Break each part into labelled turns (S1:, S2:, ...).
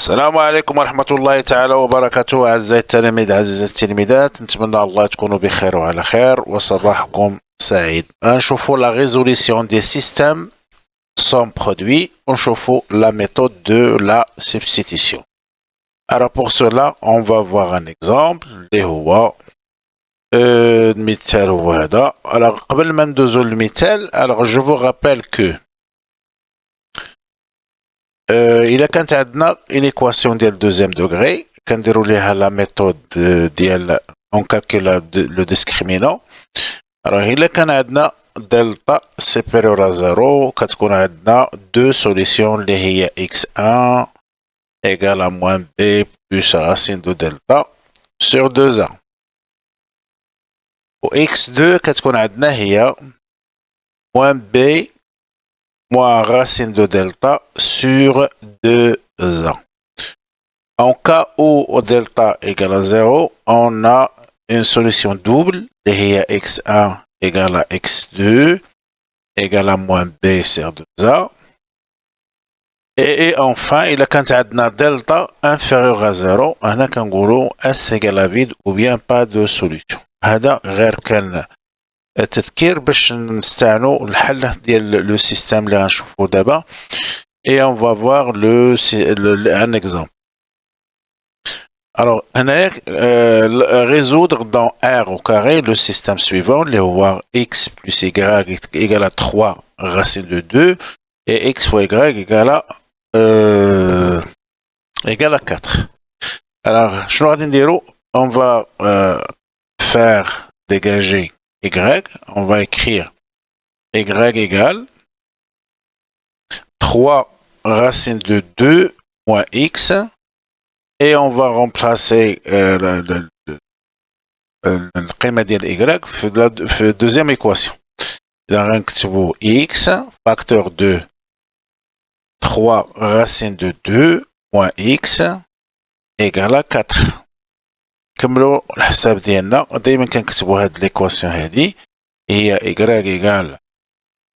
S1: السلام عليكم ورحمة الله تعالى وبركاته. أعزائي التلاميذ أعزائي التلميذات، نتمنى الله تكونوا بخير وعلى خير وصباحكم سعيد. نشوفوا la résolution des systèmes sans produit. نشوفوا la méthode de la substitution. Alors pour cela, on va voir un exemple اللي هو المثال هو هذا. Alors قبل ما ندوزو للمثال، alors je vous rappelle que إلا كانت عندنا une équation ديال deuxième degré كنديرو ليها la méthode ديال on calcule le discriminant. alors إلا كان عندنا delta supérieur à 0 كتكون عندنا deux solutions اللي هي x1 égale à moins b plus racine de delta sur 2a. و x2 كتكون عندنا هي moins b moins racine de delta sur 2a. En cas où delta égale à 0, on a une solution double, qui est x1 égale à x2 égale à moins b sur 2a. Et enfin, il y a delta inférieur à 0, on a s égale à vide ou bien pas de solution. هذا غير كان التذكير باش نستعملوا الحل ديال لو سيستيم اللي غنشوفو دابا. et on va voir un exemple. alors هنايا résoudre dans R au carré le système suivant اللي هو x plus y égale à 3 racine de 2 et x fois y égale à 4. alors شنو غادي نديرو؟ on va faire dégager y, on va écrire y égale 3 racine de 2 moins x et on va remplacer القيمة ديال y في la deuxième équation. إذا غنكتبو x facteur de 3 racine de 2 moins x égale à 4. كملوا الحساب ديالنا. دائما كنكتبوا هاد ليكواسيون هادي هي y égale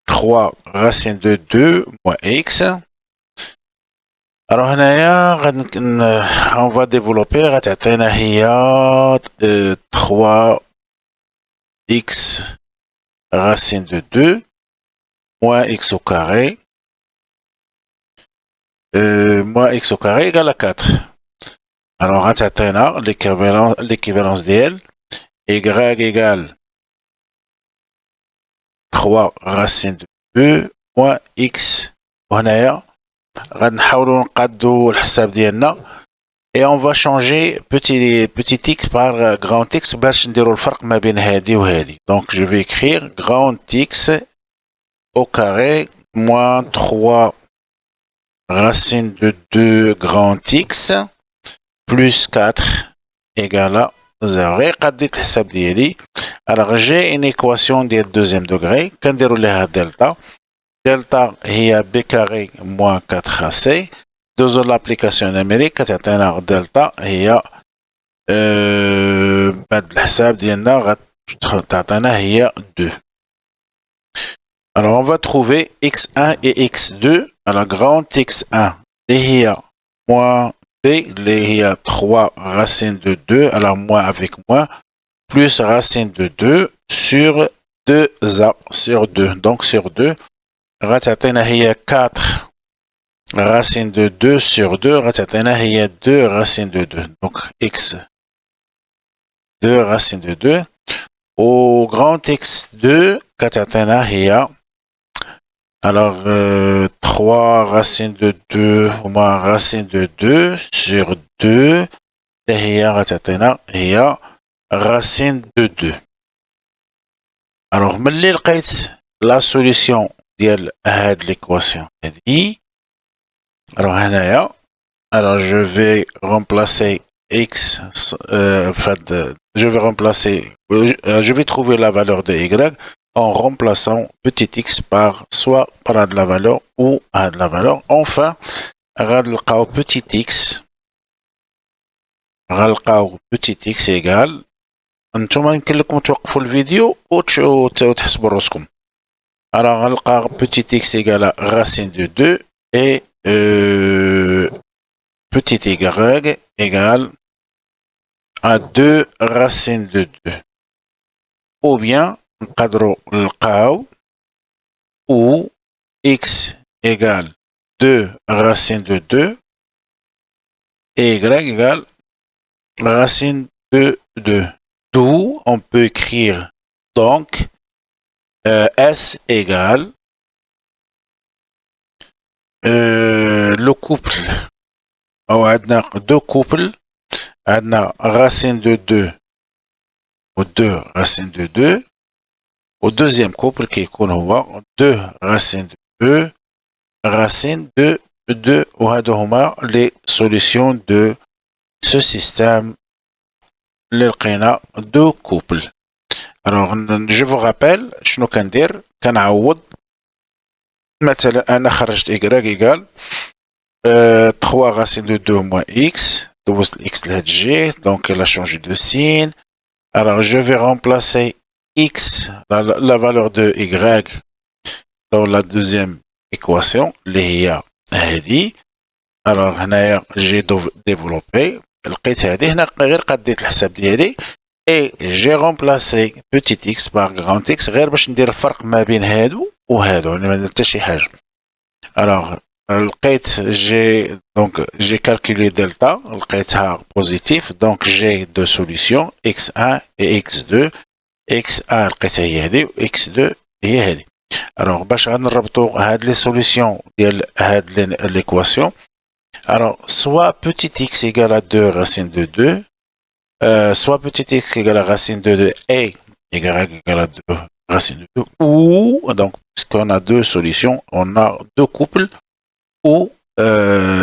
S1: 3 racine de 2 moins x. alors هنايا on va développer غتعطينا هي 3 x racine de 2 moins x au carré égale à 4. alors غتعطينا l'équivalence ديال y égale 3 racine de 2 moins x. وهنايا غنحاولوا نقادو الحساب ديالنا et on va changer petit x par grand x باش نديرو الفرق ما بين هادي وهادي. donc je vais écrire grand x au carré moins 3 racine de 2 grand x plus 4 égale à 0. et قديت الحساب ديالي. alors j'ai une équation ديال deuxième degré كنديرو ليها delta. delta هي b carré moins 4ac. دوزو l'application numérique كتعطينا delta هي بهاد الحساب ديالنا غتعطينا هي 2. alors on va trouver x1 et x2. alors grand x1 اللي هي moins b اللي هي 3 racine de 2 alors moins avec moins plus racine de 2 sur 2a sur 2. donc sur 2 غتعطينا هي 4 racine de 2 sur 2 غتعطينا هي 2 racine de 2. donc x 2 racine de 2 au grand x2 كتعطينا هي alors 3 racine de 2 moins racine de 2 sur 2 اللي هي غتعطينا هي racine de 2. alors ملي لقيت la solution ديال هاد l'équation هادي alors هنايا alors je vais remplacer x je vais trouver la valeur de y en remplaçant petit x par soit par de la valeur ou de la valeur. enfin غنلقاو petit x égale انتم يمكن لكم توقفوا الفيديو وتحسبوا راسكم. alors غنلقى petit x égale à racine de 2 et petit y égale à 2 racines de 2. Ou bien, نقدروا نلقاو où x égale 2 racines de 2 et y égale racine de 2. D'où on peut écrire donc S égale le couple. On a deux couples. On a racine de 2 ou 2 racines de 2. Au deuxième couple qui est 2 racines de 2 racines de 2. On a les solutions de ce système. لقينا deux couples. Alors je vous rappelle شنو كندير كنعوض مثلا انا خرجت y égale 3 racines de 2 moins x دوزت x لهاد الجهه donc elle a changé de signe. Alors je vais remplacer x la valeur de y dans la deuxième équation اللي هي هذه. alors هنايا j'ai développé لقيت هذه هنا غير قديت الحساب ديالي et j'ai remplacé petit x par grand x غير باش ندير الفرق ما بين هادو وهادو يعني ما درت حتى شي حاجه. alors لقيت j'ai calculé delta لقيتها positif donc j'ai deux solutions x1 et x2. x1 لقيتها هي هذه و x2 هي هذه. alors باش غنربطوا هاد لي solutions ديال هاد l'équation. Alors, soit petit x égale à 2 racine de 2, soit petit x égale à racine de 2 et y égale à 2 racine de 2, ou, donc, puisqu'on a deux solutions, on a deux couples, ou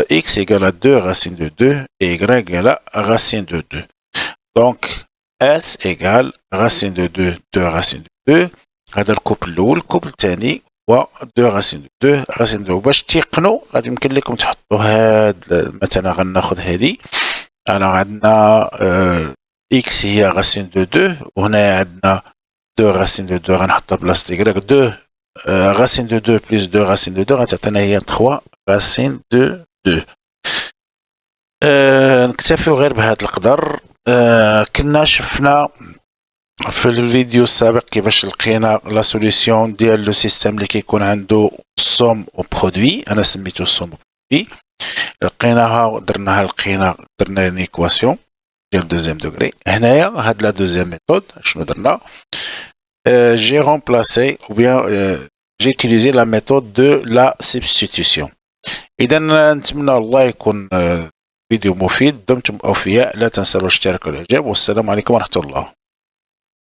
S1: x égale à 2 racine de 2 et y égale à racine de 2. Donc, s égale racine de 2, 2 racine de 2, هذا الكوبل الأول. الكوبل الثاني و 2 راسين 2 راسين 2. باش تيقنوا غادي يمكن لكم تحطوا هاد مثلا غناخذ هذه. انا عندنا اكس هي راسين 2 وهنا عندنا 2 راسين 2 غنحطها بلاصه y 2 راسين 2 بلس 2 راسين 2 غتعطينا هي 3 راسين 2. نكتفيو غير بهذا القدر. كنا شفنا في الفيديو السابق كيفاش لقينا لا سوليسيون ديال لو سيستيم اللي كيكون عنده سوم او برودوي. انا سميتو سوم او برودوي. لقيناها درنا ان ايكواسيون ديال دوزيام دوغري. هنايا هاد لا دوزيام ميثود شنو درنا j'ai remplacé ou bien j'ai utilisé la méthode de la substitution. اذا نتمنى الله يكون فيديو مفيد. دمتم اوفياء. لا تنسوا الاشتراك والاعجاب والسلام عليكم ورحمه الله.